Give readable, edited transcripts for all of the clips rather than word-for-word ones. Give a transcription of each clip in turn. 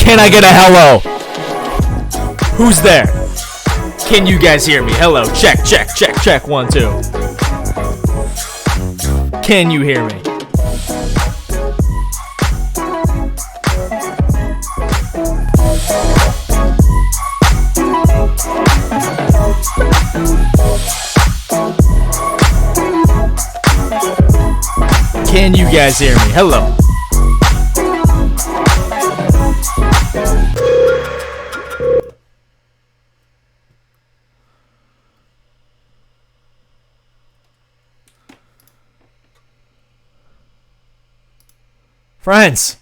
Can I get a hello? Who's there? Can you guys hear me? Hello. Check, check, check, check. 1, 2. Can you hear me? Can you guys hear me? Hello. Friends,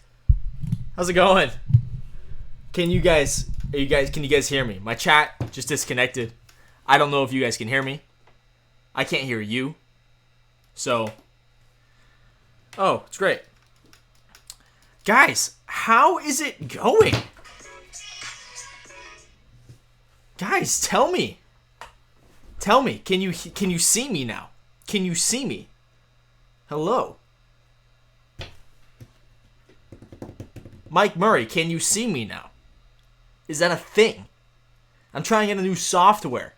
how's it going? Can you guys hear me? My chat just disconnected. I don't know if you guys can hear me. I can't hear you. So, oh, it's great. Guys, how is it going? Guys, tell me. Tell me, can you see me now? Can you see me? Hello. Mike Murray, can you see me now? Is that a thing? I'm trying to get a new software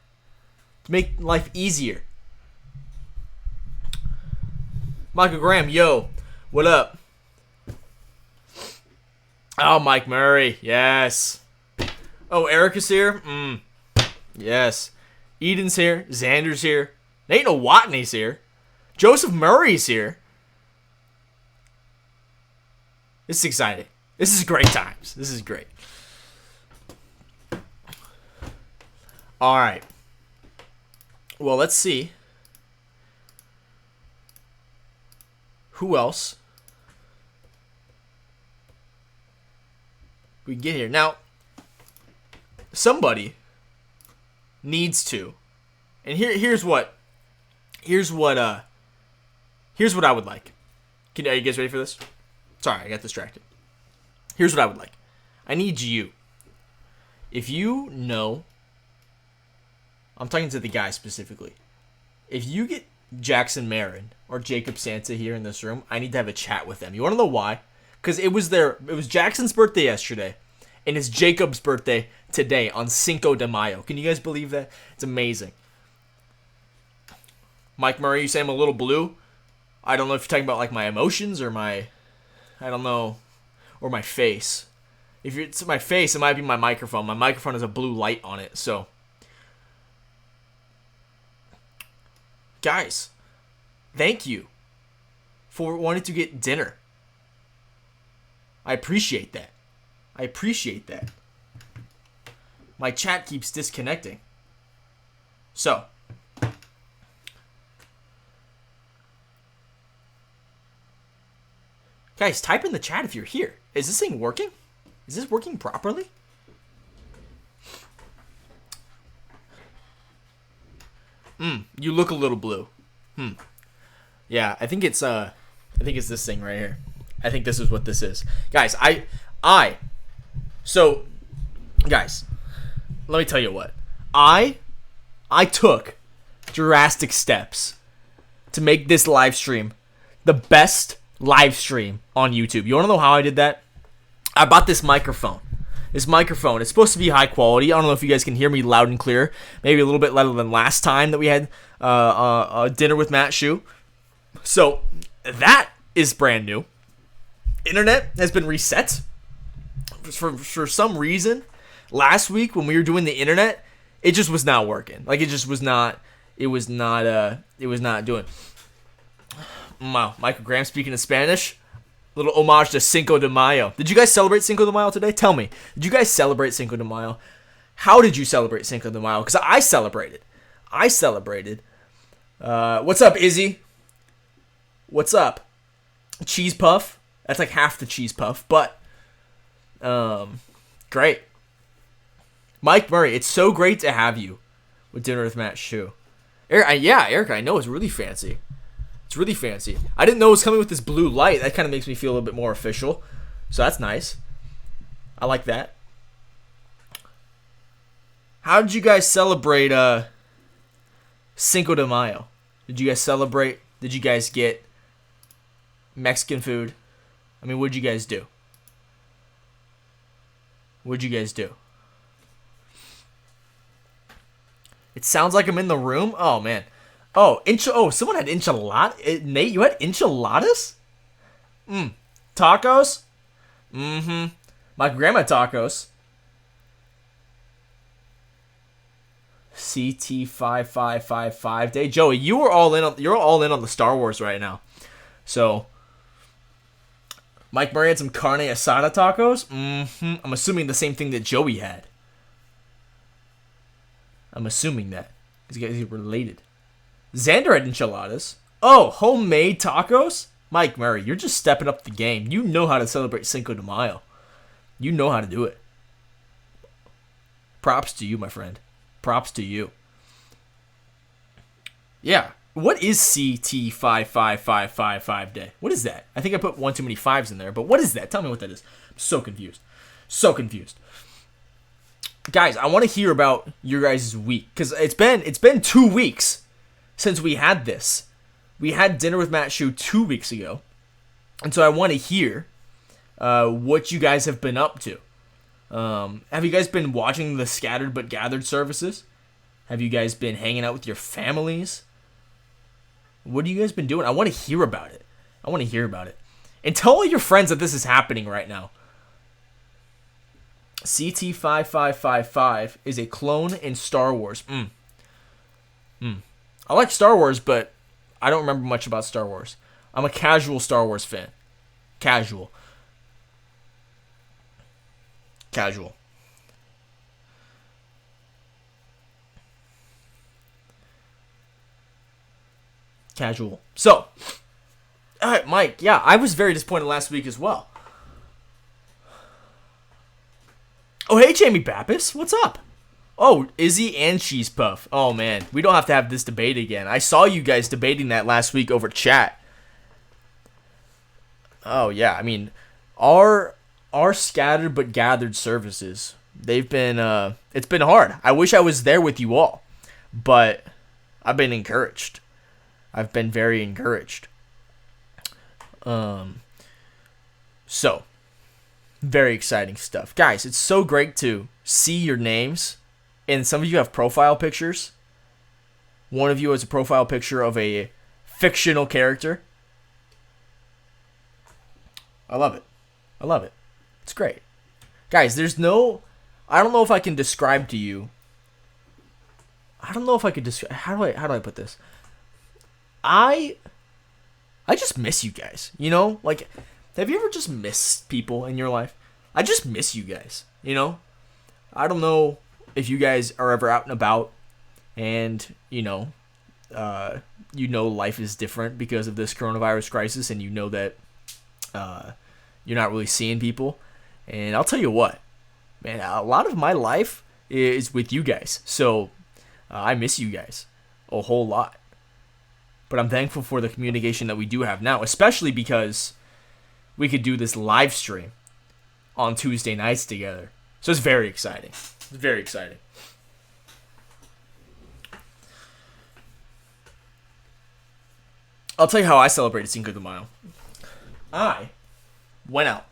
to make life easier. Michael Graham, yo, what up? Oh, Mike Murray, yes. Oh, Erica's here? Yes. Eden's here. Xander's here. Nate Watney's here. Joseph Murray's here. This is exciting. This is great times. This is great. All right. Well, let's see. Who else we can get here? Now, somebody needs to. And here's what I would like. Are you guys ready for this? Sorry, I got distracted. Here's what I would like. I need you. If you know, I'm talking to the guy specifically. If you get Jackson Marin or Jacob Santa here in this room, I need to have a chat with them. You want to know why? Because it was Jackson's birthday yesterday, and it's Jacob's birthday today on Cinco de Mayo. Can you guys believe that? It's amazing. Mike Murray, you say I'm a little blue. I don't know if you're talking about like my emotions or my face. If it's my face, it might be my microphone. My microphone has a blue light on it, so. Guys, thank you for wanting to get dinner. I appreciate that. My chat keeps disconnecting. So. Guys, type in the chat if you're here. Is this thing working? Is this working properly? You look a little blue. Yeah, I think it's this thing right here. I think this is what this is. Guys, guys, let me tell you what. I took drastic steps to make this live stream the best live stream on YouTube. You want to know how I did that? I bought this microphone. It's supposed to be high quality. I don't know if you guys can hear me loud and clear. Maybe a little bit louder than last time that we had dinner with Matt Shew. So that is brand new. Internet has been reset for some reason, last week when we were doing the internet, it just was not working. Like it just was not. It was not doing. Wow, Michael Graham speaking in Spanish. Little homage to Cinco de Mayo. Did you guys celebrate Cinco de Mayo today? Tell me. Did you guys celebrate Cinco de Mayo? How did you celebrate Cinco de Mayo? Because I celebrated. What's up, Izzy? What's up? Cheese puff. That's like half the cheese puff, but great. Mike Murray, it's so great to have you with Dinner with Matt Shew. Erica, I know it's really fancy. It's really fancy. I didn't know it was coming with this blue light. That kind of makes me feel a little bit more official. So that's nice. I like that. How did you guys celebrate Cinco de Mayo? Did you guys celebrate? Did you guys get Mexican food? I mean, what did you guys do? What did you guys do? It sounds like I'm in the room. Oh, man. Someone had enchilada. Nate, you had enchiladas? Tacos? Mm-hmm. My grandma had tacos. CT5555 day. Joey, you're all in on the Star Wars right now. So Mike Murray had some carne asada tacos. Mm-hmm. I'm assuming the same thing that Joey had. I'm assuming that. Because you guys are related. Xander had enchiladas. Oh, homemade tacos? Mike Murray, you're just stepping up the game. You know how to celebrate Cinco de Mayo. You know how to do it. Props to you, my friend. Props to you. Yeah. What is CT55555 day? What is that? I think I put one too many fives in there, but what is that? Tell me what that is. I'm so confused. So confused. Guys, I want to hear about your guys' week because it's been 2 weeks since we had this. We had Dinner with Matt Shew 2 weeks ago, and so I want to hear what you guys have been up to. Have you guys been watching the Scattered But Gathered services? Have you guys been hanging out with your families? What have you guys been doing? I want to hear about it. And tell all your friends that this is happening right now. CT5555 is a clone in Star Wars. I like Star Wars, but I don't remember much about Star Wars. I'm a casual Star Wars fan. Casual. So, all right, Mike. Yeah, I was very disappointed last week as well. Oh, hey, Jamie Bappas. What's up? Oh, Izzy and Cheese Puff. Oh, man. We don't have to have this debate again. I saw you guys debating that last week over chat. Oh, yeah. I mean, our Scattered But Gathered services, they've been, it's been hard. I wish I was there with you all. But I've been encouraged. I've been very encouraged. So, very exciting stuff. Guys, it's so great to see your names. And some of you have profile pictures. One of you has a profile picture of a fictional character. I love it. It's great. Guys, I don't know if I can describe to you. How do I put this? I just miss you guys. You know? Like, have you ever just missed people in your life? I just miss you guys. You know? I don't know if you guys are ever out and about and, life is different because of this coronavirus crisis and you know that you're not really seeing people. And I'll tell you what, man, a lot of my life is with you guys. So I miss you guys a whole lot. But I'm thankful for the communication that we do have now, especially because we could do this live stream on Tuesday nights together. So it's very exciting. I'll tell you how I celebrated Cinco de Mayo. I went out.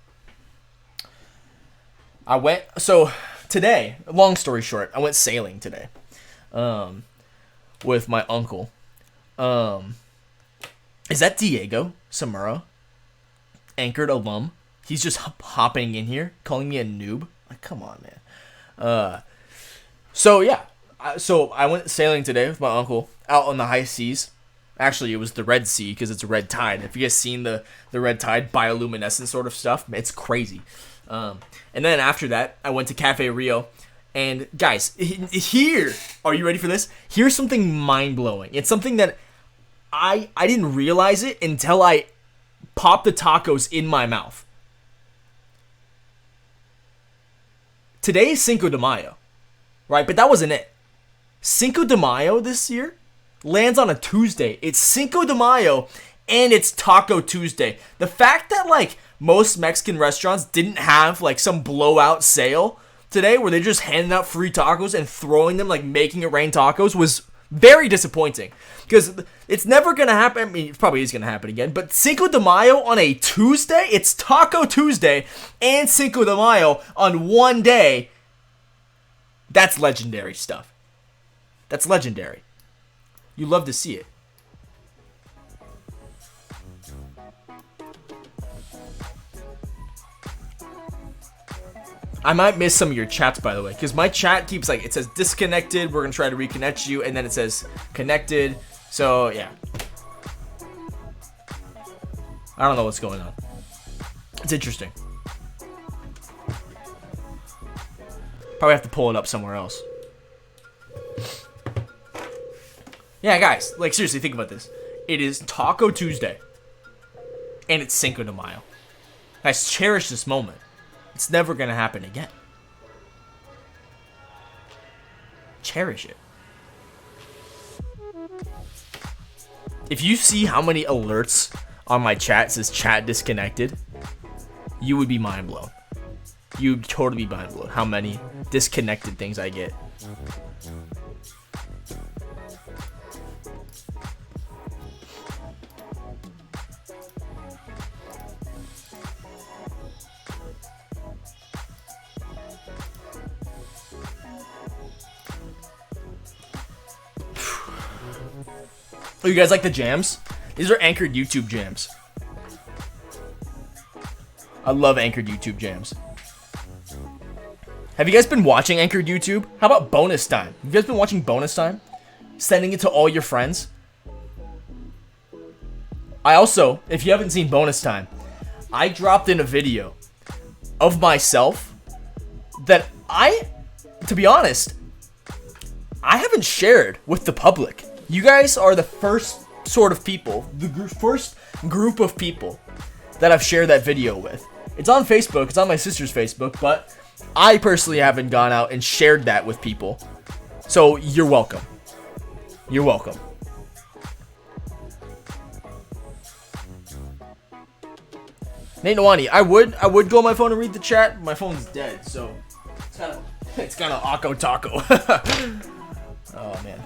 So today, long story short, I went sailing today with my uncle. Is that Diego Samura? Anchored alum He's just hopping in here, calling me a noob. Like, come on, man. So yeah. So I went sailing today with my uncle out on the high seas. Actually, it was the Red Sea because it's a red tide. If you guys seen the red tide bioluminescent sort of stuff, it's crazy. And then after that, I went to Cafe Rio. And guys, here, are you ready for this? Here's something mind-blowing. It's something that I didn't realize it until I popped the tacos in my mouth. Today is Cinco de Mayo, right? But that wasn't it. Cinco de Mayo this year lands on a Tuesday. It's Cinco de Mayo and it's Taco Tuesday. The fact that like most Mexican restaurants didn't have like some blowout sale today where they're just handing out free tacos and throwing them, like making it rain tacos, was very disappointing. Because it's never going to happen. I mean, it probably is going to happen again. But Cinco de Mayo on a Tuesday, it's Taco Tuesday and Cinco de Mayo on one day. That's legendary stuff. That's legendary. You love to see it. I might miss some of your chats, by the way, because my chat keeps like, it says disconnected, we're going to try to reconnect you, and then it says connected. So, yeah. I don't know what's going on. It's interesting. Probably have to pull it up somewhere else. Yeah, guys, like seriously, think about this. It is Taco Tuesday, and it's Cinco de Mayo. Guys, cherish this moment. It's never going to happen again. Cherish it. If you see how many alerts on my chat says chat disconnected, you would be mind blown. You'd totally be mind blown how many disconnected things I get. Oh, you guys like the jams? These are anchored YouTube jams. I love anchored YouTube jams. Have you guys been watching anchored YouTube? How about bonus time? Have you guys been watching bonus time? Sending it to all your friends? I also, if you haven't seen bonus time, I dropped in a video of myself that to be honest, I haven't shared with the public. You guys are the first sort of people, first group of people that I've shared that video with. It's on Facebook, it's on my sister's Facebook, but I personally haven't gone out and shared that with people. So you're welcome. You're welcome. Nate Nwani, I would go on my phone and read the chat, but my phone's dead, so it's kind of Akko Taco. Oh man.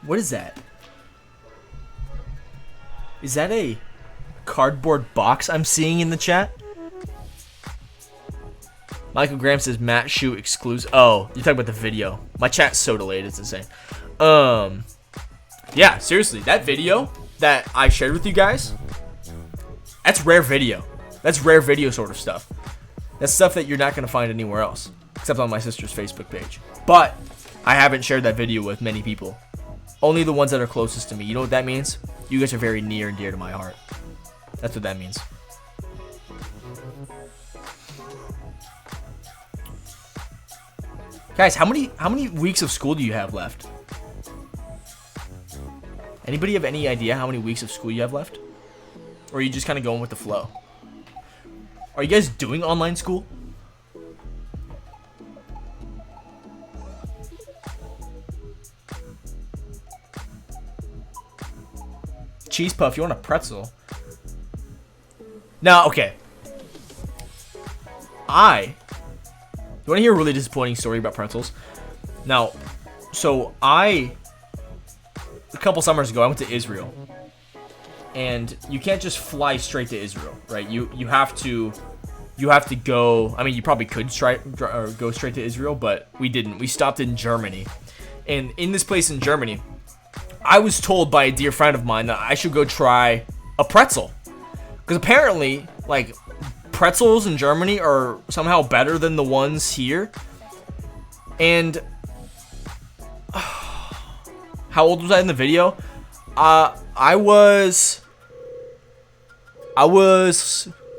What is that? Is that a cardboard box I'm seeing in the chat? Michael Graham says Matt Shew exclusive. Oh, you're talking about the video. My chat's so delayed, it's insane. Yeah, seriously, that video that I shared with you guys, that's rare video. That's rare video sort of stuff. That's stuff that you're not going to find anywhere else, except on my sister's Facebook page. But I haven't shared that video with many people. Only the ones that are closest to me. You know what that means? You guys are very near and dear to my heart. That's what that means. Guys, how many weeks of school do you have left? Anybody have any idea how many weeks of school you have left? Or are you just kind of going with the flow? Are you guys doing online school? Cheese puff, you want a pretzel? Now, okay. You want to hear a really disappointing story about pretzels? Now, So a couple summers ago, I went to Israel, and you can't just fly straight to Israel, right? You have to go. I mean, you probably could go straight to Israel, but we didn't. We stopped in Germany, and in this place in Germany, I was told by a dear friend of mine that I should go try a pretzel, because apparently, like, pretzels in Germany are somehow better than the ones here. And how old was I in the video? I was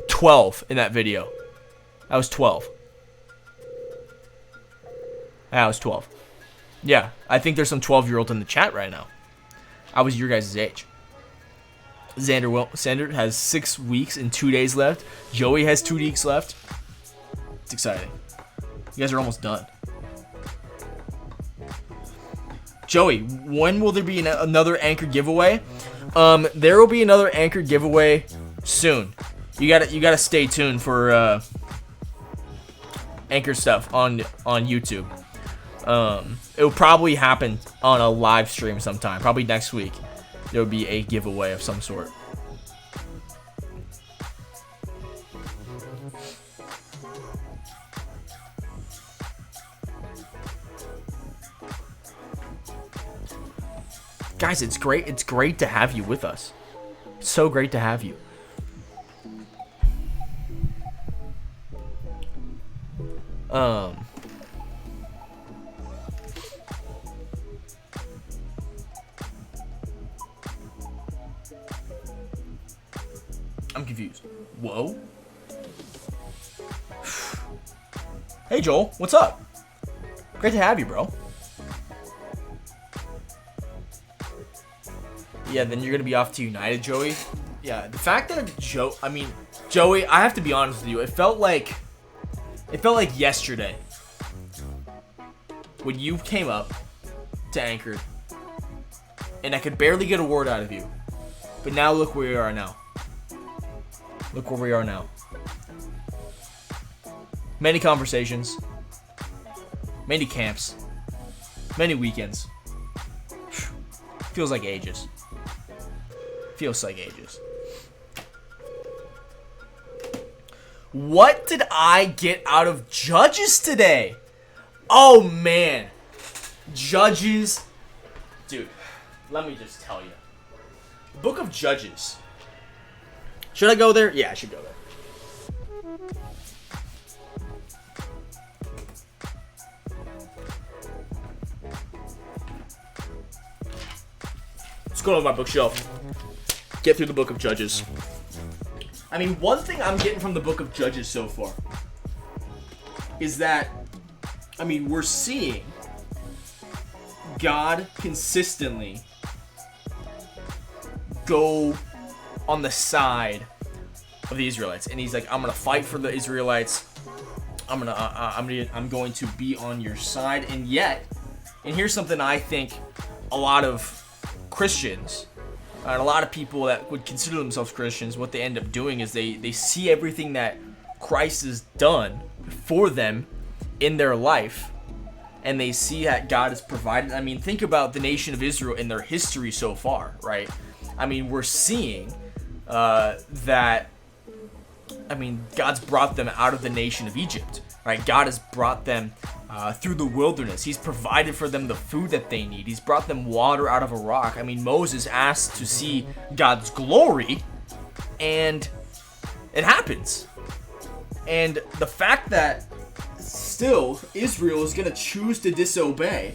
12 in that video. I was 12. Yeah, I was 12. Yeah, I think there's some 12-year-olds in the chat right now. I was your guys' age. Xander has 6 weeks and 2 days left. Joey has 2 weeks left. It's exciting. You guys are almost done. Joey, when will there be another Anchor giveaway? There will be another Anchor giveaway soon. You gotta stay tuned for Anchor stuff on YouTube. It will probably happen on a live stream sometime. Probably next week. There will be a giveaway of some sort. Guys, it's great. It's great to have you with us. It's so great to have you. I'm confused. Whoa. Hey, Joel. What's up? Great to have you, bro. Yeah, then you're going to be off to United, Joey. Yeah, the fact that Joey, I have to be honest with you. It felt like yesterday when you came up to Anchor and I could barely get a word out of you. But now look where we are now. Look where we are now. Many conversations, many camps, many weekends. Feels like ages. Feels like ages. What did I get out of Judges today? Oh, man. Judges. Dude, let me just tell you. Book of Judges. Should I go there? Yeah, I should go there. Let's go to my bookshelf. Get through the book of Judges. I mean, one thing I'm getting from the book of Judges so far is that, I mean, we're seeing God consistently go on the side of the Israelites, and he's like, I'm gonna fight for the Israelites. I'm going to be on your side. And yet, and here's something I think a lot of Christians and a lot of people that would consider themselves Christians, what they end up doing is they see everything that Christ has done for them in their life, and they see that God has provided. I mean, think about the nation of Israel in their history so far, right? I mean, we're seeing that, I mean, God's brought them out of the nation of Egypt, right? God has brought them through the wilderness. He's provided for them the food that they need. He's brought them water out of a rock. I mean, Moses asked to see God's glory, and it happens. And the fact that still Israel is going to choose to disobey,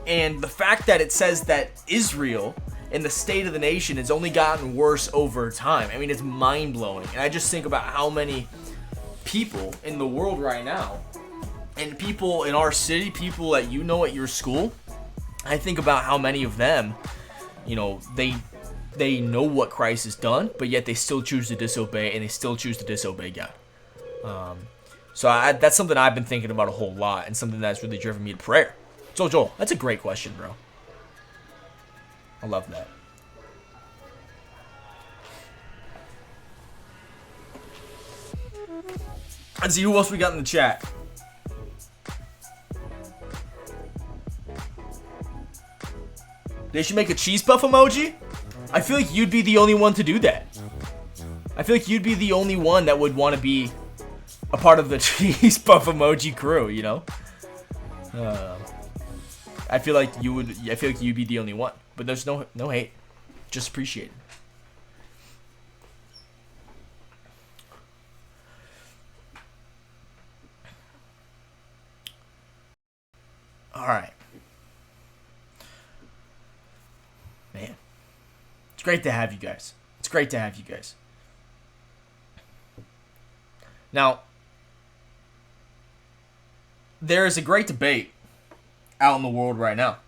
and the fact that it says that Israel and the state of the nation has only gotten worse over time. I mean, it's mind-blowing. And I just think about how many people in the world right now, and people in our city, people that you know at your school, I think about how many of them, you know, they know what Christ has done, but yet they still choose to disobey, and they still choose to disobey God. So that's something I've been thinking about a whole lot, and something that's really driven me to prayer. So Joel, that's a great question, bro. I love that. Let's see who else we got in the chat. They should make a cheese puff emoji. I feel like you'd be the only one to do that. I feel like you'd be the only one that would want to be a part of the cheese puff emoji crew, you know? I feel like you would. I feel like you'd be the only one. But there's no hate. Just appreciate it. All right. Man. It's great to have you guys. It's great to have you guys. Now, there is a great debate out in the world right now.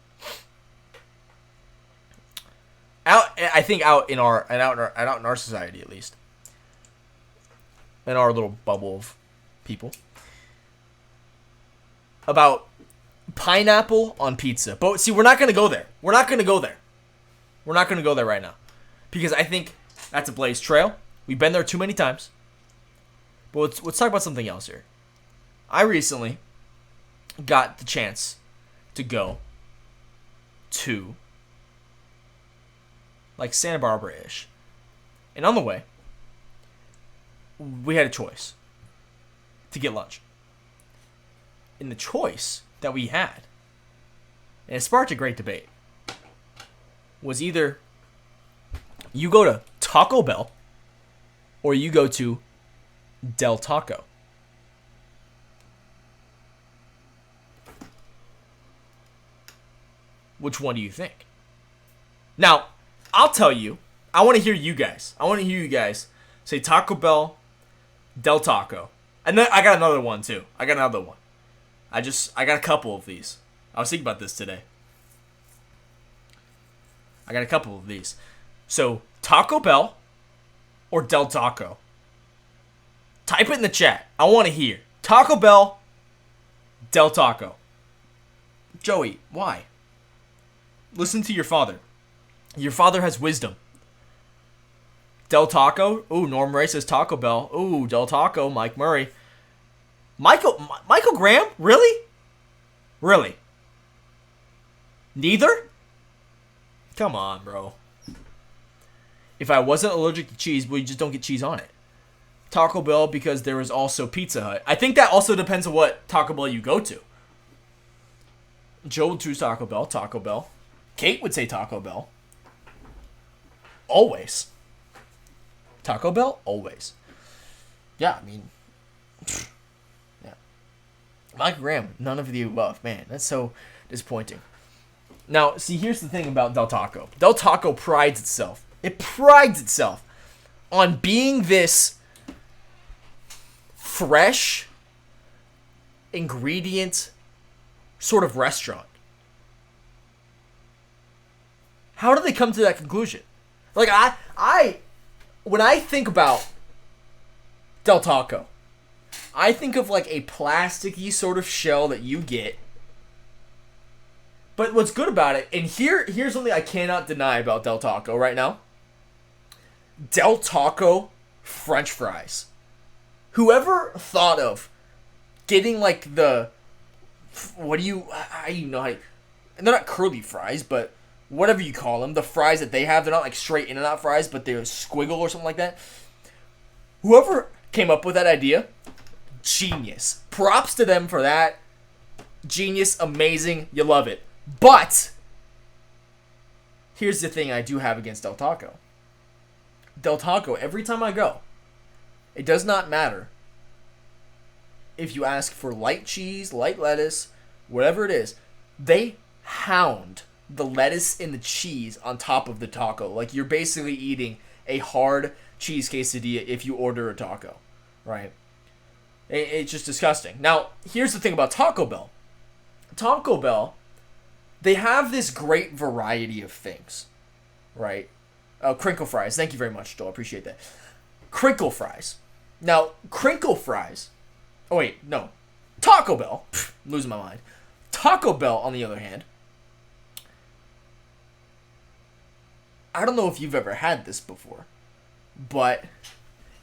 I think out in our society, at least, in our little bubble of people, about pineapple on pizza. But see, we're not gonna go there. We're not gonna go there right now, because I think that's a blazed trail. We've been there too many times. But let's talk about something else here. I recently got the chance to go to like Santa Barbara-ish. And on the way, we had a choice to get lunch. And the choice that we had, and it sparked a great debate, was either you go to Taco Bell or you go to Del Taco. Which one do you think? Now, I'll tell you. I want to hear you guys. I want to hear you guys say Taco Bell, Del Taco. And then I got another one too. I got a couple of these. I was thinking about this today. I got a couple of these. So, Taco Bell or Del Taco? Type it in the chat. I want to hear. Taco Bell, Del Taco. Joey, why? Listen to your father. Your father has wisdom. Del Taco. Ooh, Norm Ray says Taco Bell. Ooh, Del Taco. Mike Murray. Michael Graham? Really? Really? Neither? Come on, bro. If I wasn't allergic to cheese, we just don't get cheese on it. Taco Bell because there is also Pizza Hut. I think that also depends on what Taco Bell you go to. Joe would choose Taco Bell. Taco Bell. Kate would say Taco Bell. Always. Taco Bell? Always. Yeah, I mean... Yeah. Mike Graham, none of the above. Man, that's so disappointing. Now, see, here's the thing about Del Taco. Del Taco prides itself. It prides itself on being this fresh ingredient sort of restaurant. How do they come to that conclusion? Like, when I think about Del Taco, I think of like a plasticky sort of shell that you get. But what's good about it, and here's something I cannot deny about Del Taco right now. Del Taco French fries. Whoever thought of getting like the, I don't even know how to, and they're not curly fries, but whatever you call them, the fries that they have, they're not like straight In-N-Out fries, but they're a squiggle or something like that. Whoever came up with that idea, genius. Props to them for that. Genius, amazing, you love it. But here's the thing I do have against Del Taco. Del Taco, every time I go, it does not matter if you ask for light cheese, light lettuce, whatever it is, they hound the lettuce and the cheese on top of the taco. Like, you're basically eating a hard cheese quesadilla if you order a taco, right? It's just disgusting. Now, here's the thing about Taco Bell. Taco Bell, they have this great variety of things, right? Crinkle fries. Thank you very much, Joel. I appreciate that. Crinkle fries. Now, crinkle fries. Oh, wait, no. Taco Bell. I'm losing my mind. Taco Bell, on the other hand, I don't know if you've ever had this before, but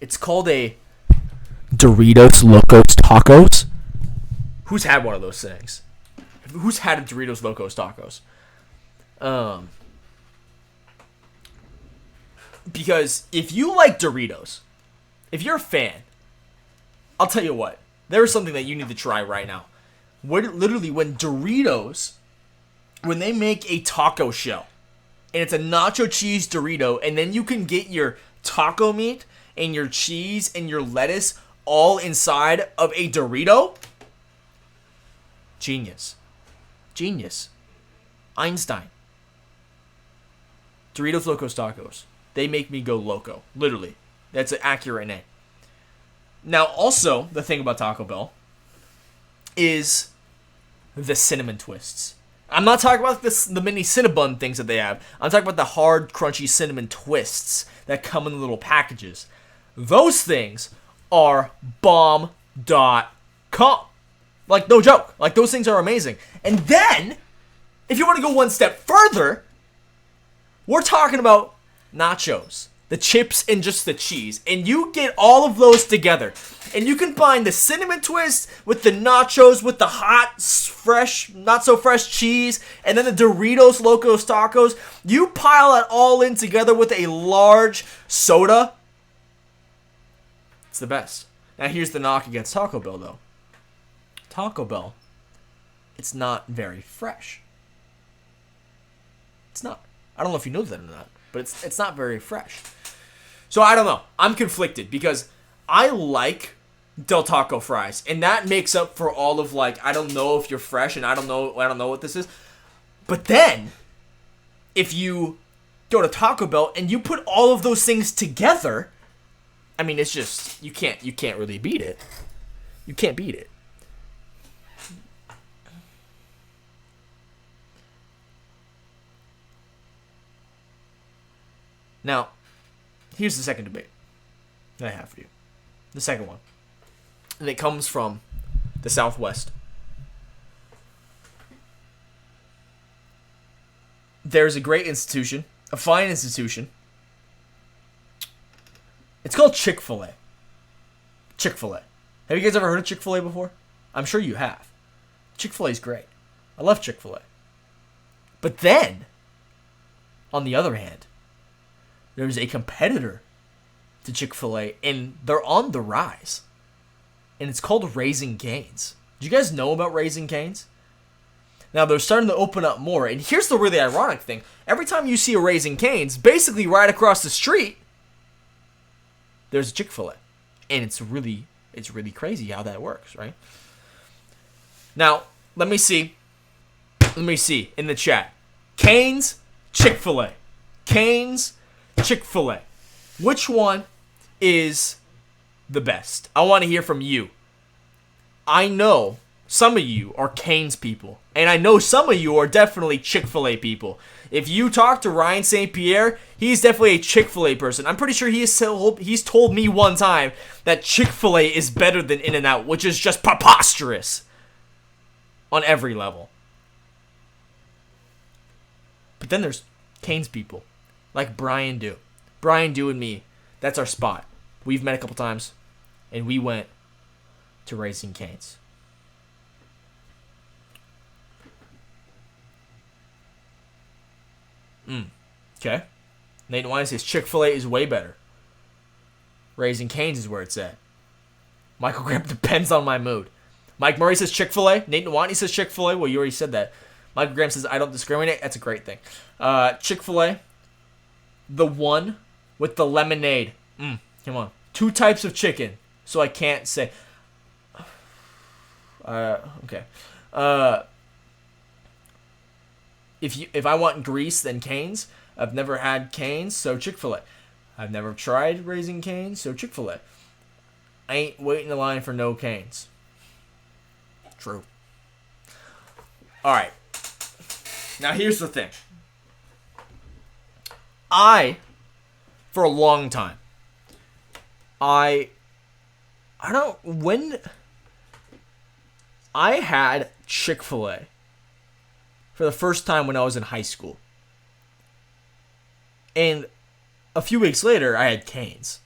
it's called a Doritos Locos Tacos. Who's had one of those things? Who's had a Doritos Locos Tacos? Because if you like Doritos, if you're a fan, I'll tell you what. There is something that you need to try right now. Literally, when Doritos, when they make a taco shell, and it's a nacho cheese Dorito, and then you can get your taco meat and your cheese and your lettuce all inside of a Dorito. Genius. Genius. Einstein. Doritos Locos Tacos. They make me go loco. Literally. That's an accurate name. Now, also, the thing about Taco Bell is the cinnamon twists. I'm not talking about the mini Cinnabon things that they have. I'm talking about the hard, crunchy cinnamon twists that come in little packages. Those things are bomb.com. Like, no joke. Like, those things are amazing. And then, if you want to go one step further, we're talking about nachos. The chips and just the cheese. And you get all of those together. And you combine the cinnamon twist with the nachos, with the hot, fresh, not so fresh cheese, and then the Doritos Locos Tacos. You pile it all in together with a large soda. It's the best. Now here's the knock against Taco Bell, though. Taco Bell, it's not very fresh. It's not. I don't know if you know that or not, but it's not very fresh. So I don't know. I'm conflicted because I like Del Taco fries, and that makes up for all of like I don't know if you're fresh, and I don't know what this is. But then, if you go to Taco Bell and you put all of those things together, I mean, it's just you can't really beat it. You can't beat it. Now, here's the second debate that I have for you. The second one. And it comes from the Southwest. There's a great institution, a fine institution. It's called Chick-fil-A. Chick-fil-A. Have you guys ever heard of Chick-fil-A before? I'm sure you have. Chick-fil-A is great. I love Chick-fil-A. But then, on the other hand, there's a competitor to Chick-fil-A, and they're on the rise. And it's called Raising Cane's. Do you guys know about Raising Cane's? Now, they're starting to open up more. And here's the really ironic thing. Every time you see a Raising Cane's, basically right across the street, there's a Chick-fil-A. And it's really crazy how that works, right? Now, let me see in the chat. Cane's, Chick-fil-A. Cane's, Chick-fil-A. Which one is the best? I want to hear from you. I know some of you are Cane's people, and I know some of you are definitely Chick-fil-A people. If you talk to Ryan St. Pierre, he's definitely a Chick-fil-A person. I'm pretty sure he's told me one time that Chick-fil-A is better than In-N-Out, which is just preposterous on every level. But then there's Cane's people. Like Brian Dew. Brian Dew and me, that's our spot. We've met a couple times, and we went to Raising Cane's. Okay. Nate Wine says Chick-fil-A is way better. Raising Cane's is where it's at. Michael Graham depends on my mood. Mike Murray says Chick-fil-A. Nate Nwani says Chick-fil-A. Well, you already said that. Michael Graham says I don't discriminate. That's a great thing. Chick-fil-A. The one with the lemonade. Come on. 2 types of chicken. So I can't say. Okay. If I want grease, then Cane's. I've never had Cane's, so Chick-fil-A. I've never tried Raising Cane's, so Chick-fil-A. I ain't waiting in line for no Cane's. True. Alright. Now here's the thing. For a long time, I had Chick-fil-A for the first time when I was in high school. And a few weeks later, I had Cane's,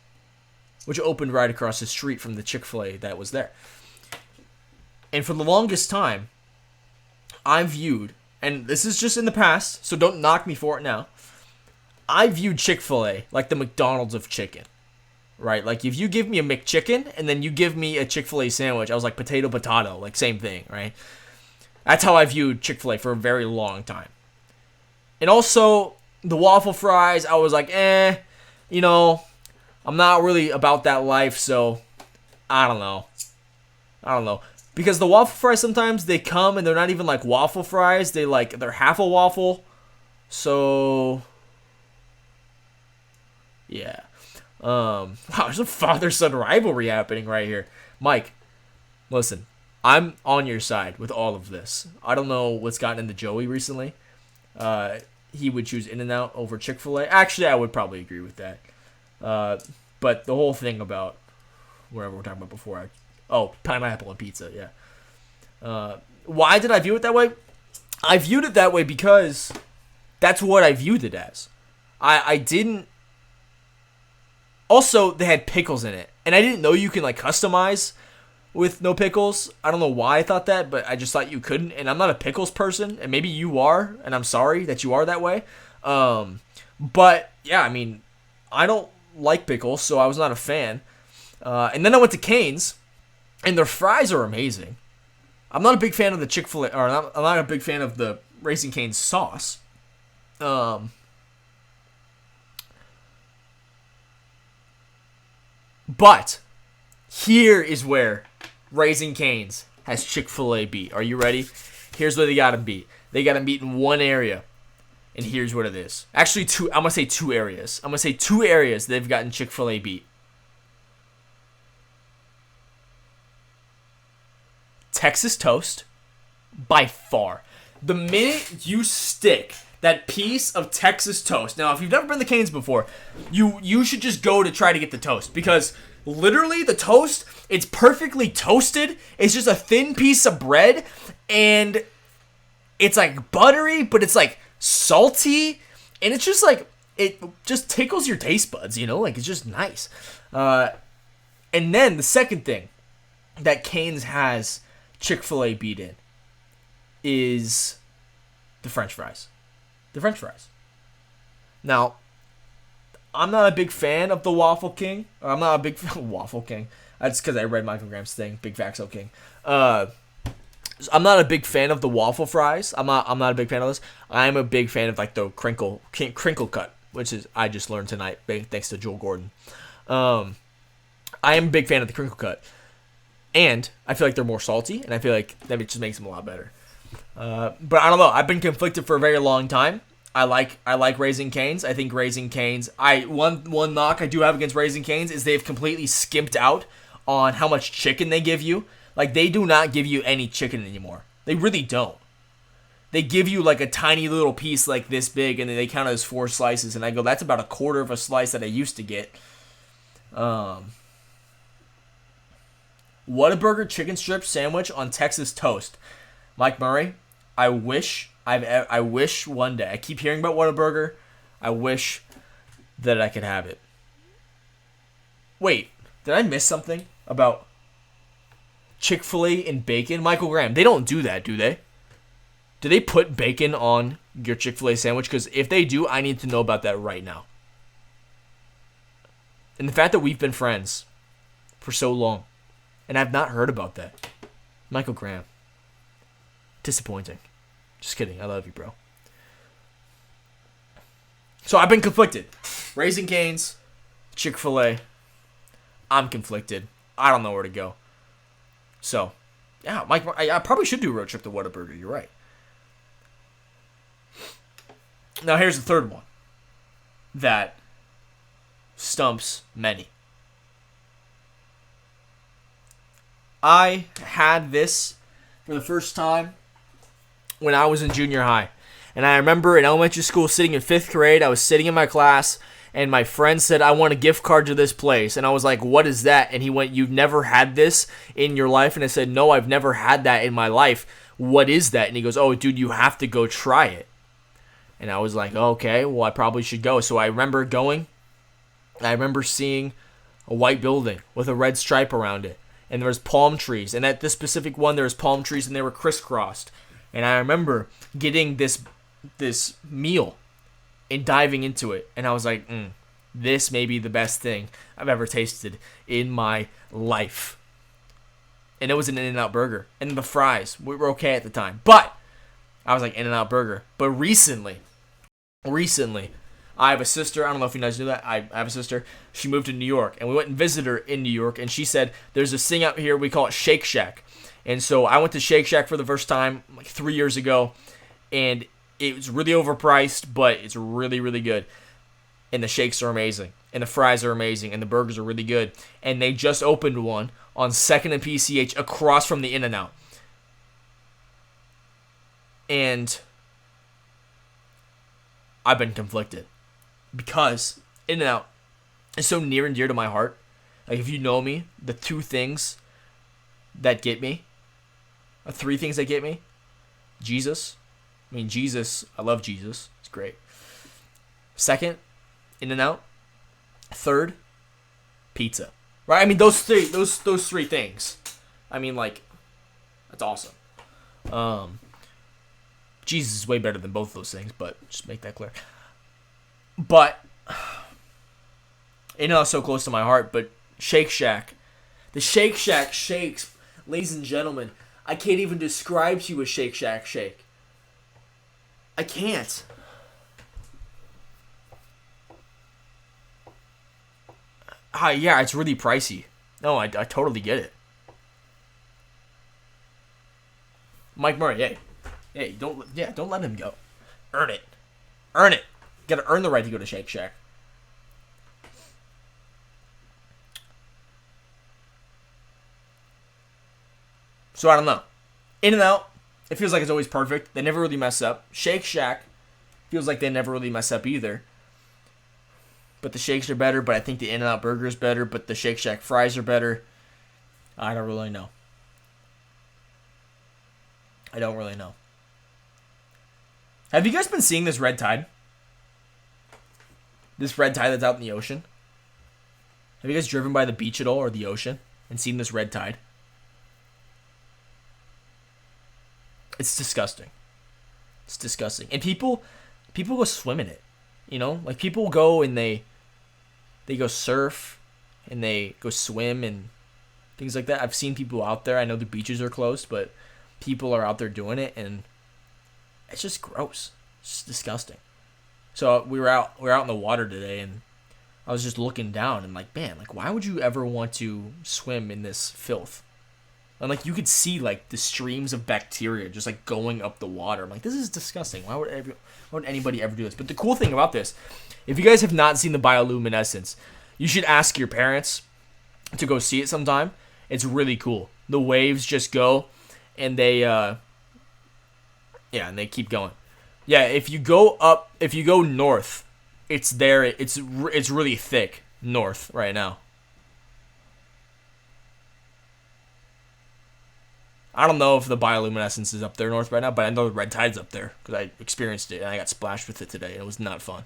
which opened right across the street from the Chick-fil-A that was there. And for the longest time, I viewed, and this is just in the past, so don't knock me for it now, I view Chick-fil-A like the McDonald's of chicken, right? Like if you give me a McChicken and then you give me a Chick-fil-A sandwich, I was like potato, like same thing, right? That's how I viewed Chick-fil-A for a very long time. And also, the waffle fries, I was like, you know, I'm not really about that life, so I don't know. Because the waffle fries, sometimes they come and they're not even like waffle fries. They're half a waffle. So, yeah. Wow, there's a father-son rivalry happening right here. Mike, listen, I'm on your side with all of this. I don't know what's gotten into Joey recently. He would choose In-N-Out over Chick-fil-A. Actually, I would probably agree with that. But the whole thing about wherever we're talking about before, pineapple and pizza, yeah. Why did I view it that way? I viewed it that way because that's what I viewed it as. I didn't. Also, they had pickles in it, and I didn't know you can like customize with no pickles. I don't know why I thought that, but I just thought you couldn't. And I'm not a pickles person, and maybe you are, and I'm sorry that you are that way. But yeah, I mean, I don't like pickles, so I was not a fan. And then I went to Cane's, and their fries are amazing. I'm not a big fan of the Chick-fil-A, or I'm not a big fan of the Raising Cane's sauce. But here is where Raising Cane's has Chick-fil-A beat. Are you ready? Here's where they got them beat. They got them beat in one area, and here's what it is. Actually, I'm going to say two areas. I'm going to say two areas they've gotten Chick-fil-A beat. Texas toast, by far. The minute you stick that piece of Texas toast. Now, if you've never been to Cane's before, you should just go to try to get the toast. Because literally the toast, it's perfectly toasted. It's just a thin piece of bread. And it's like buttery, but it's like salty. And it's just like, it just tickles your taste buds, you know? Like, it's just nice. And then the second thing that Cane's has Chick-fil-A beat in is the French fries. The French fries. Now, I'm not a big fan of the Waffle King. I'm not a big fan of Waffle King. That's because I read Michael Graham's thing, Big Fatso King. I'm not a big fan of the waffle fries. I'm not a big fan of those. I'm a big fan of like the crinkle cut, which is I just learned tonight thanks to Joel Gordon. I am a big fan of the crinkle cut. And I feel like they're more salty, and I feel like that just makes them a lot better. But I don't know. I've been conflicted for a very long time. I like Raising Cane's. I think Raising Cane's. One knock I do have against Raising Cane's is they've completely skimped out on how much chicken they give you. Like, they do not give you any chicken anymore. They really don't. They give you like a tiny little piece like this big, and then they count it as 4 slices. And I go, that's about a quarter of a slice that I used to get. Whataburger chicken strip sandwich on Texas toast. Mike Murray, I wish one day. I keep hearing about Whataburger. I wish that I could have it. Wait, did I miss something about Chick-fil-A and bacon? Michael Graham, they don't do that, do they? Do they put bacon on your Chick-fil-A sandwich? Because if they do, I need to know about that right now. And the fact that we've been friends for so long, and I've not heard about that. Michael Graham. Disappointing. Just kidding. I love you, bro. So I've been conflicted. Raising Cane's, Chick-fil-A. I'm conflicted. I don't know where to go. So, yeah, Mike, I probably should do a road trip to Whataburger. You're right. Now here's the third one that stumps many. I had this for the first time when I was in junior high. And I remember in elementary school sitting in 5th grade, I was sitting in my class, and my friend said, I want a gift card to this place. And I was like, what is that? And he went, you've never had this in your life? And I said, no, I've never had that in my life. What is that? And he goes, oh, dude, you have to go try it. And I was like, okay, well, I probably should go. So I remember going. I remember seeing a white building with a red stripe around it. And there was palm trees. And at this specific one, there was palm trees, and they were crisscrossed. And I remember getting this meal. and diving into it, and I was like, this may be the best thing I've ever tasted in my life. And it was an In-N-Out burger. And the fries, we were okay at the time. But I was like, In-N-Out burger. But recently, I have a sister. I don't know if you guys knew that. I have a sister. She moved to New York. And we went and visited her in New York. And she said, there's this thing out here. We call it Shake Shack. And so I went to Shake Shack for the first time like 3 years ago. And it was really overpriced, but it's really, really good. And the shakes are amazing. And the fries are amazing. And the burgers are really good. And they just opened one on 2nd and PCH across from the In-N-Out. And I've been conflicted. Because In-N-Out is so near and dear to my heart. Like, if you know me, the 2 things that get me, or 3 things that get me, Jesus. I mean, Jesus, I love Jesus. It's great. 2nd, In-N-Out. 3rd, pizza. Right? I mean, those three things. I mean, like, that's awesome. Jesus is way better than both of those things, but just make that clear. But In-N-Out's so close to my heart, but Shake Shack. The Shake Shack shakes, ladies and gentlemen, I can't even describe to you a Shake Shack shake. I can't. Yeah, it's really pricey. No, I totally get it. Mike Murray, hey, don't let him go. Earn it. You gotta earn the right to go to Shake Shack. So I don't know. In-N-Out, it feels like it's always perfect. They never really mess up. Shake Shack feels like they never really mess up either. But the shakes are better, but I think the In-N-Out burger is better, but the Shake Shack fries are better. I don't really know. Have you guys been seeing this red tide? This red tide that's out in the ocean? Have you guys driven by the beach at all or the ocean and seen this red tide? It's disgusting. And people go swim in it. You know? Like, people go and they go surf and they go swim and things like that. I've seen people out there. I know the beaches are closed, but people are out there doing it, and it's just gross. It's just disgusting. So we were out in the water today, and I was just looking down and like, man, like, why would you ever want to swim in this filth? And like, you could see like the streams of bacteria just like going up the water. I'm like, this is disgusting. Why would anybody ever do this? But the cool thing about this, if you guys have not seen the bioluminescence, you should ask your parents to go see it sometime. It's really cool. The waves just go, and they and they keep going. Yeah, if you go north, it's there. It's really thick north right now. I don't know if the bioluminescence is up there north right now, but I know the red tide's up there because I experienced it and I got splashed with it today. And it was not fun.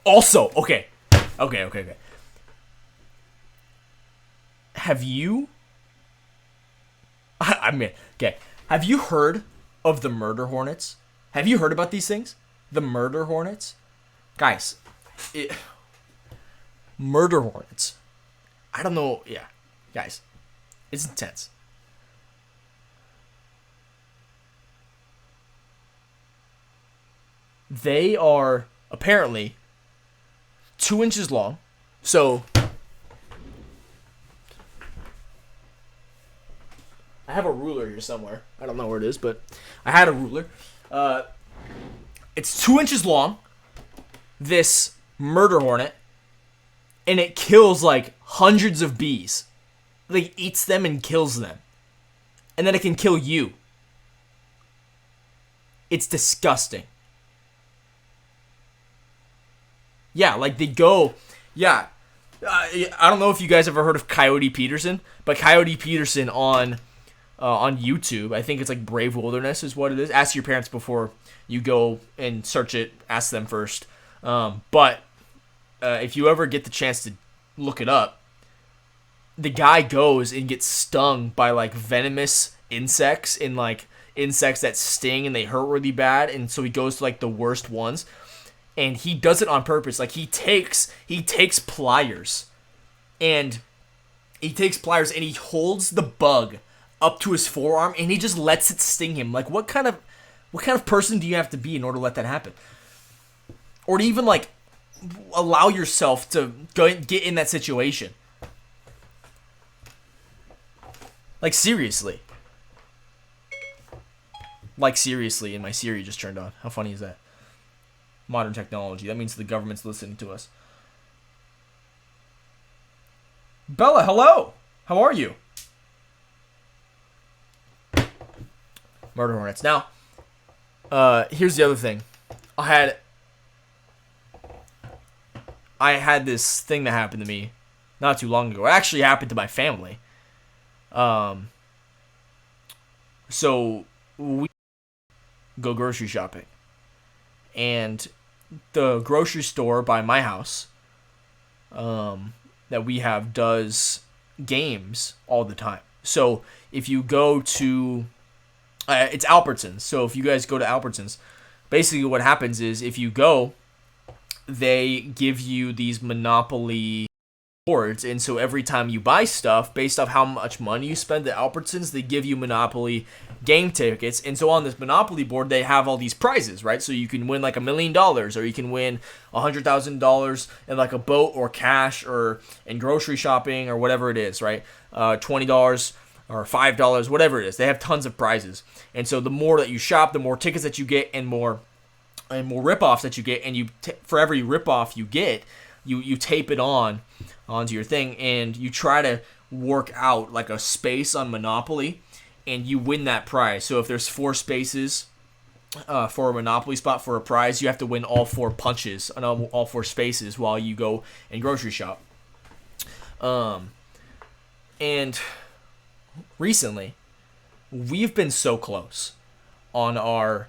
Also, okay. Have you? Have you heard of the murder hornets? Have you heard about these things? The murder hornets, guys. Murder hornets. I don't know. Yeah, guys, it's intense. They are apparently 2 inches long. So I have a ruler here somewhere. I don't know where it is, but I had a ruler. It's 2 inches long. This murder hornet. And it kills like hundreds of bees. Like, eats them and kills them. And then it can kill you. It's disgusting. Yeah, like they go. Yeah. I don't know if you guys ever heard of Coyote Peterson, but Coyote Peterson on YouTube, I think it's like Brave Wilderness is what it is. Ask your parents before you go and search it. Ask them first. But if you ever get the chance to look it up, the guy goes and gets stung by like venomous insects and like insects that sting and they hurt really bad, and so he goes to like the worst ones, and he does it on purpose. Like he takes pliers and he holds the bug up to his forearm and he just lets it sting him. Like what kind of person do you have to be in order to let that happen? Or to even like allow yourself to get in that situation? Like seriously. Like seriously, and my Siri just turned on. How funny is that? Modern technology. That means the government's listening to us. Bella, hello. How are you? Murder hornets. Now, here's the other thing. I had this thing that happened to me not too long ago. It actually happened to my family. So we go grocery shopping, and the grocery store by my house, that we have does games all the time. So if you go to, it's Albertsons. So if you guys go to Albertsons, basically what happens is if you go, they give you these Monopoly boards, and so every time you buy stuff, based off how much money you spend at Albertsons, they give you Monopoly game tickets. And so on this Monopoly board, they have all these prizes, right? So you can win like $1 million, or you can win $100,000 in like a boat or cash or in grocery shopping or whatever it is, right? $20 or $5, whatever it is. They have tons of prizes. And so the more that you shop, the more tickets that you get, and more rip-offs that you get. And for every rip-off you get, you tape it onto your thing, and you try to work out like a space on Monopoly, and you win that prize. So if there's 4 spaces for a Monopoly spot for a prize, you have to win all 4 punches on all 4 spaces while you go and grocery shop. And recently, we've been so close on our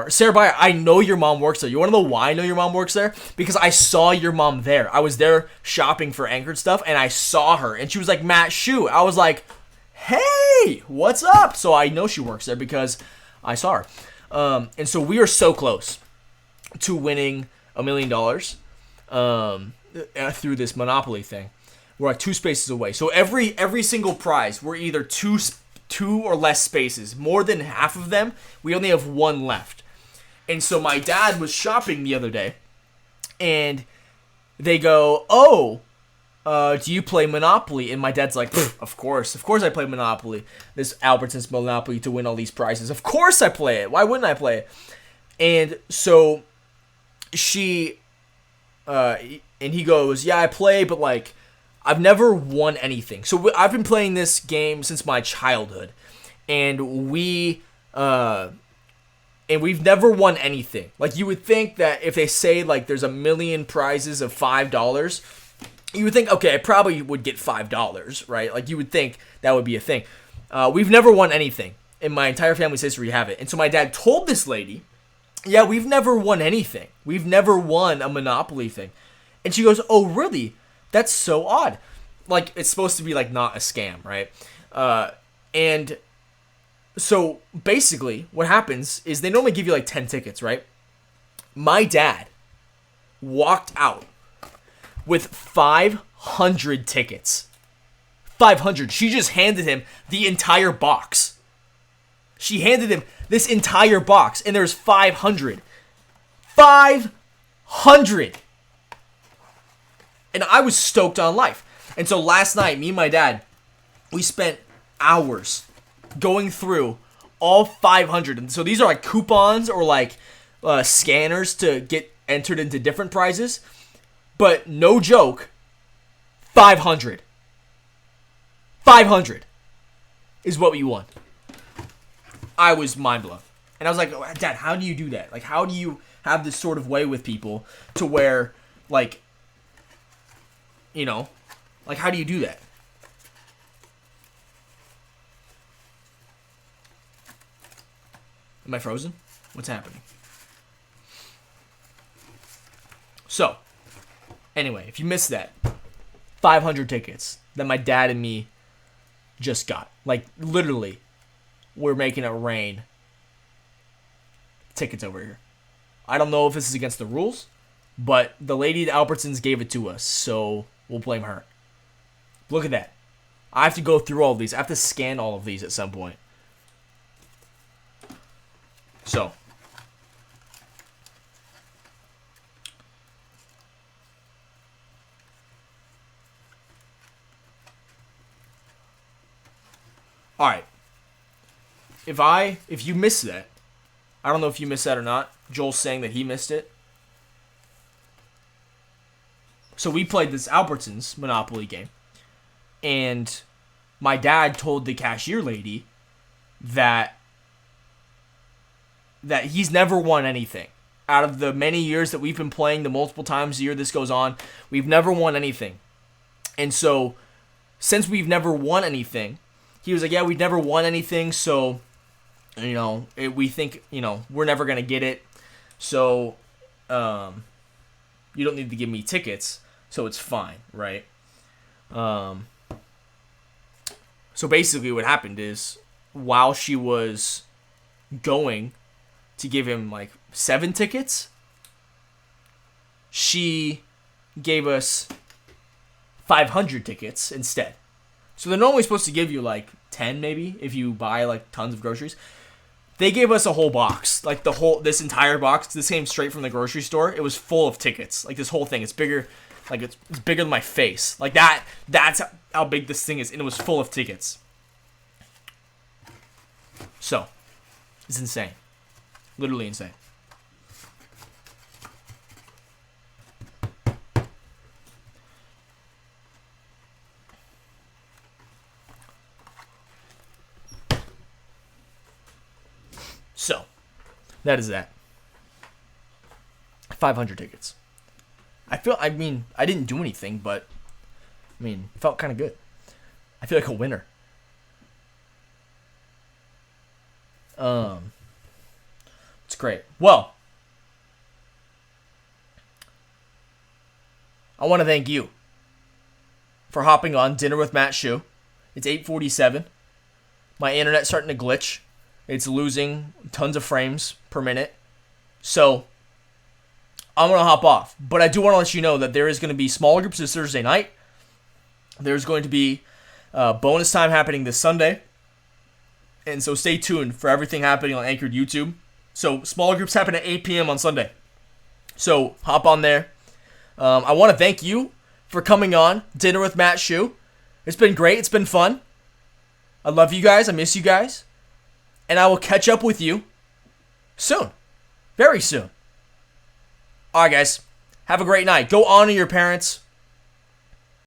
Sarah, I know your mom works there. You want to know why I know your mom works there? Because I saw your mom there. I was there shopping for Anchored stuff, and I saw her, and she was like, Matt Shew. I was like, hey, what's up? So I know she works there because I saw her. And so we are so close to winning $1 million through this Monopoly thing. We're like 2 spaces away. So every single prize, we're either two or less spaces. More than half of them, we only have 1 left. And so my dad was shopping the other day, and they go, do you play Monopoly? And my dad's like, of course I play Monopoly. This Albertsons Monopoly to win all these prizes. Of course I play it. Why wouldn't I play it? And so and he goes, yeah, I play, but like, I've never won anything. So I've been playing this game since my childhood, and we've never won anything. Like, you would think that if they say like there's 1 million prizes of $5, you would think, okay, I probably would get $5, right? Like, you would think that would be a thing. We've never won anything in my entire family's history. We have it, and so my dad told this lady, yeah, we've never won anything. We've never won a Monopoly thing, and she goes, oh, really? That's so odd. Like, it's supposed to be, like, not a scam, right? And so, basically, what happens is they normally give you, like, 10 tickets, right? My dad walked out with 500 tickets. 500. She just handed him the entire box. She handed him this entire box, and there's 500. 500! And I was stoked on life. And so last night, me and my dad, we spent hours going through all 500. And so these are like coupons or like scanners to get entered into different prizes. But no joke, 500. 500 is what we won. I was mind blown. And I was like, Dad, how do you do that? Like, how do you have this sort of way with people to where, like, you know, like, how do you do that? Am I frozen? What's happening? So, anyway, if you missed that, 500 tickets that my dad and me just got. Like, literally, we're making it rain tickets over here. I don't know if this is against the rules, but the lady at Albertsons gave it to us, so we'll blame her. Look at that. I have to go through all of these. I have to scan all of these at some point. So. All right. If you missed that, I don't know if you missed that or not. Joel's saying that he missed it. So we played this Albertsons Monopoly game, and my dad told the cashier lady that he's never won anything. Out of the many years that we've been playing, the multiple times a year this goes on, we've never won anything. And so, since we've never won anything, he was like, yeah, we've never won anything, so, we think, we're never going to get it. So, you don't need to give me tickets, so it's fine, right? So basically what happened is, while she was going to give him, 7 tickets, she gave us 500 tickets instead. So they're normally supposed to give you 10 maybe if you buy tons of groceries. They gave us a whole box, this entire box. This came straight from the grocery store. It was full of tickets. This whole thing. It's bigger, it's bigger than my face. That's how big this thing is, and it was full of tickets. So, it's insane. Literally insane. So, that is that. 500 tickets. I didn't do anything, but, it felt kind of good. I feel like a winner. It's great. Well, I want to thank you for hopping on Dinner with Matt Shew. It's 8:47. My internet's starting to glitch. It's losing tons of frames per minute. So, I'm going to hop off. But I do want to let you know that there is going to be small groups this Thursday night. There's going to be bonus time happening this Sunday. And so stay tuned for everything happening on Anchored YouTube. So, small groups happen at 8 p.m. on Sunday. So, hop on there. I want to thank you for coming on Dinner with Matt Shew. It's been great. It's been fun. I love you guys. I miss you guys. And I will catch up with you soon. Very soon. All right, guys. Have a great night. Go honor your parents.